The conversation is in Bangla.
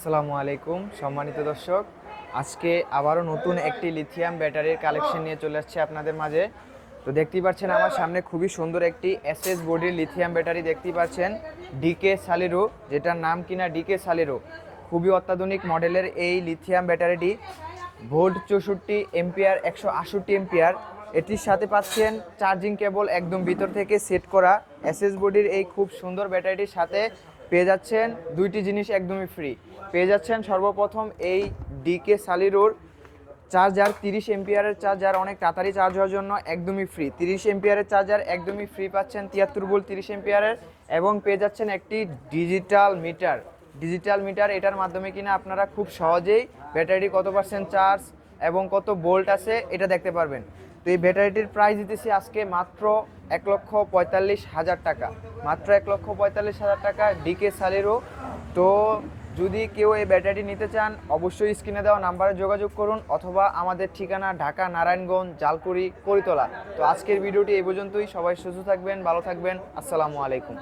আসসালামু আলাইকুম সম্মানিত দর্শক, আজকে আবারও নতুন একটি লিথিয়াম ব্যাটারির কালেকশন নিয়ে চলে আসছে আপনাদের মাঝে। তো দেখতেই পাচ্ছেন আমার সামনে খুবই সুন্দর একটি এসএস বডির লিথিয়াম ব্যাটারি দেখতেই পাচ্ছেন, ডিকে সালিরো, যেটার নাম কিনা ডিকে সালিরো। খুবই অত্যাধুনিক মডেলের এই লিথিয়াম ব্যাটারিটি ভোল্ট 64 এম্পিয়ার 168 এম্পিয়ার। এটির সাথে পাচ্ছেন চার্জিং কেবল একদম ভিতর থেকে সেট করা। এসএস বডির এই খুব সুন্দর ব্যাটারিটির সাথে পেয়ে যাচ্ছেন দুইটি জিনিস একদমই ফ্রি। পেয়ে যাচ্ছেন সর্বপ্রথম এই ডিকে সালিরোর চার্জার, 30 এম্পিয়ারের চার্জার, অনেক তাড়াতাড়ি চার্জ হওয়ার জন্য একদমই ফ্রি। 30 এম্পিয়ারের চার্জার একদমই ফ্রি পাচ্ছেন, 73 ভোল্ট 30 এম্পিয়ারের। এবং পেয়ে যাচ্ছেন একটি ডিজিটাল মিটার, এটার মাধ্যমে কিনা আপনারা খুব সহজেই ব্যাটারি কত পার্সেন্ট চার্জ এবং কত ভোল্ট আছে এটা দেখতে পারবেন। তো এই ব্যাটারিটির প্রাইস দিতেছি আজকে মাত্র 1,45,000 টাকা, মাত্র 1,45,000 টাকা ডিকে সালিরো। তো যদি কেউ এই ব্যাটারিটি নিতে চান অবশ্যই স্ক্রিনে দেওয়া নাম্বারে যোগাযোগ করুন, অথবা আমাদের ঠিকানা ঢাকা নারায়ণগঞ্জ জালকুড়ি করিতলা। তো আজকের ভিডিওটি এই পর্যন্তই। সবাই সুস্থ থাকবেন, ভালো থাকবেন। আসসালামু আলাইকুম।